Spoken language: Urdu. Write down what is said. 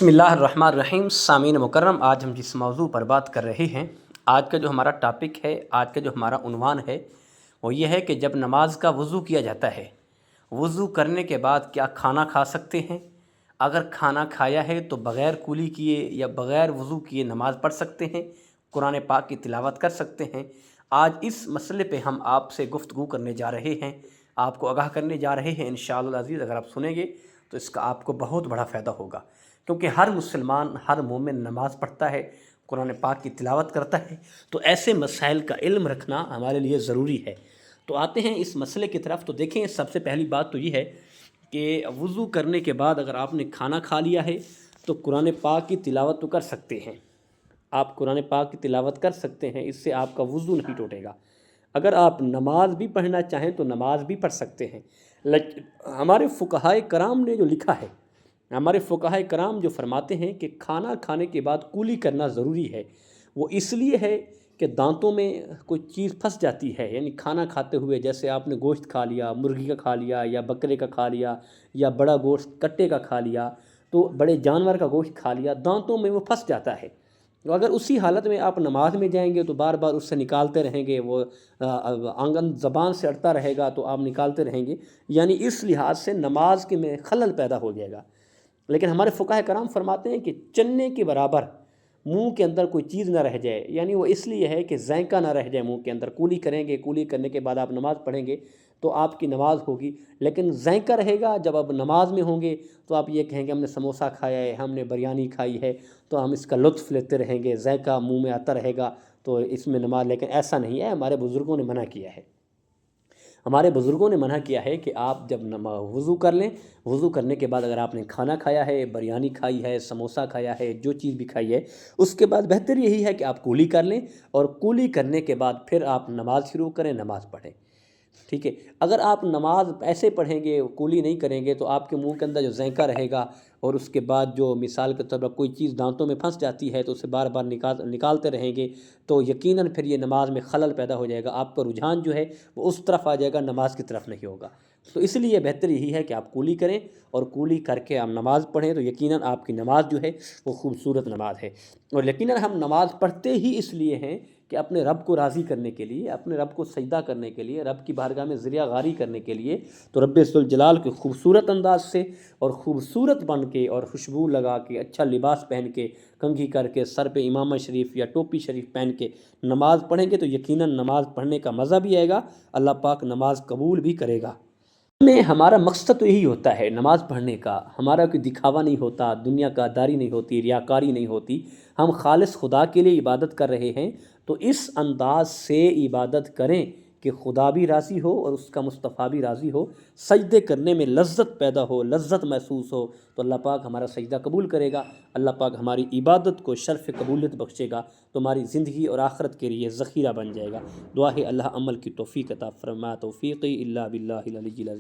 بسم اللہ الرحمن الرحیم۔ سامعین مکرم، آج ہم جس موضوع پر بات کر رہے ہیں، آج کا جو ہمارا ٹاپک ہے، آج کا جو ہمارا عنوان ہے وہ یہ ہے کہ جب نماز کا وضو کیا جاتا ہے، وضو کرنے کے بعد کیا کھانا کھا سکتے ہیں؟ اگر کھانا کھایا ہے تو بغیر کولی کیے یا بغیر وضو کیے نماز پڑھ سکتے ہیں، قرآن پاک کی تلاوت کر سکتے ہیں؟ آج اس مسئلے پہ ہم آپ سے گفتگو کرنے جا رہے ہیں، آپ کو آگاہ کرنے جا رہے ہیں انشاءاللہ العزیز۔ اگر آپ سنیں گے تو اس کا آپ کو بہت بڑا فائدہ ہوگا، کیونکہ ہر مسلمان، ہر مومن نماز پڑھتا ہے، قرآن پاک کی تلاوت کرتا ہے، تو ایسے مسائل کا علم رکھنا ہمارے لیے ضروری ہے۔ تو آتے ہیں اس مسئلے کی طرف۔ تو دیکھیں، سب سے پہلی بات تو یہ ہے کہ وضو کرنے کے بعد اگر آپ نے کھانا کھا لیا ہے تو قرآن پاک کی تلاوت تو کر سکتے ہیں، آپ قرآن پاک کی تلاوت کر سکتے ہیں، اس سے آپ کا وضو نہیں ٹوٹے گا۔ اگر آپ نماز بھی پڑھنا چاہیں تو نماز بھی پڑھ سکتے ہیں، لیکن ہمارے فقہائے کرام نے جو لکھا ہے، ہمارے فقہائے کرام جو فرماتے ہیں کہ کھانا کھانے کے بعد کولی کرنا ضروری ہے، وہ اس لیے ہے کہ دانتوں میں کوئی چیز پھنس جاتی ہے، یعنی کھانا کھاتے ہوئے جیسے آپ نے گوشت کھا لیا، مرغی کا کھا لیا یا بکرے کا کھا لیا یا بڑا گوشت کٹے کا کھا لیا، تو بڑے جانور کا گوشت کھا لیا، دانتوں میں وہ پھنس جاتا ہے۔ تو اگر اسی حالت میں آپ نماز میں جائیں گے تو بار بار اس سے نکالتے رہیں گے، وہ آنگن زبان سے اڑتا رہے گا تو آپ نکالتے رہیں گے، یعنی اس لحاظ سے نماز کے میں خلل پیدا ہو جائے گا۔ لیکن ہمارے فقہائے کرام فرماتے ہیں کہ چنے کے برابر منہ کے اندر کوئی چیز نہ رہ جائے، یعنی وہ اس لیے ہے کہ ذائقہ نہ رہ جائے منہ کے اندر۔ کولی کریں گے، کولی کرنے کے بعد آپ نماز پڑھیں گے تو آپ کی نماز ہوگی، لیکن ذائقہ رہے گا جب آپ نماز میں ہوں گے تو آپ یہ کہیں گے ہم نے سموسہ کھایا ہے، ہم نے بریانی کھائی ہے، تو ہم اس کا لطف لیتے رہیں گے، ذائقہ منہ میں آتا رہے گا، تو اس میں نماز۔ لیکن ایسا نہیں ہے، ہمارے بزرگوں نے منع کیا ہے۔ ہمارے بزرگوں نے منع کیا ہے کہ آپ جب وضو کر لیں، وضو کرنے کے بعد اگر آپ نے کھانا کھایا ہے، بریانی کھائی ہے، سموسہ کھایا ہے، جو چیز بھی کھائی ہے، اس کے بعد بہتر یہی ہے کہ آپ کولی کر لیں، اور کولی کرنے کے بعد پھر آپ نماز شروع کریں، نماز پڑھیں، ٹھیک ہے۔ اگر آپ نماز ایسے پڑھیں گے، کولی نہیں کریں گے، تو آپ کے منہ کے اندر جو ذائقہ رہے گا، اور اس کے بعد جو مثال کے طور پر کوئی چیز دانتوں میں پھنس جاتی ہے تو اسے بار بار نکالتے رہیں گے، تو یقیناً پھر یہ نماز میں خلل پیدا ہو جائے گا، آپ کا رجحان جو ہے وہ اس طرف آ جائے گا، نماز کی طرف نہیں ہوگا۔ تو اس لیے بہتر یہی ہے کہ آپ کولی کریں، اور کولی کر کے آپ نماز پڑھیں، تو یقیناً آپ کی نماز جو ہے وہ خوبصورت نماز ہے۔ اور یقیناً ہم نماز پڑھتے ہی اس لیے ہیں کہ اپنے رب کو راضی کرنے کے لیے، اپنے رب کو سجدہ کرنے کے لیے، رب کی بارگاہ میں ذریعہ غاری کرنے کے لیے، تو رب ذوالجلال کے خوبصورت انداز سے اور خوبصورت بن کے اور خوشبو لگا کے، اچھا لباس پہن کے، کنگھی کر کے، سر پہ امامہ شریف یا ٹوپی شریف پہن کے نماز پڑھیں گے تو یقیناً نماز پڑھنے کا مزہ بھی آئے گا، اللہ پاک نماز قبول بھی کرے گا۔ میں ہمارا مقصد تو یہی ہوتا ہے نماز پڑھنے کا، ہمارا کوئی دکھاوا نہیں ہوتا، دنیا کا داری نہیں ہوتی، ریاکاری نہیں ہوتی، ہم خالص خدا کے لیے عبادت کر رہے ہیں، تو اس انداز سے عبادت کریں کہ خدا بھی راضی ہو اور اس کا مصطفیٰ بھی راضی ہو، سجدے کرنے میں لذت پیدا ہو، لذت محسوس ہو، تو اللہ پاک ہمارا سجدہ قبول کرے گا، اللہ پاک ہماری عبادت کو شرف قبولیت بخشے گا، تو ہماری زندگی اور آخرت کے لیے ذخیرہ بن جائے گا۔ دعا ہے اللہ عمل کی توفیق عطا فرما، توفیقی الا باللہ العلی العظیم۔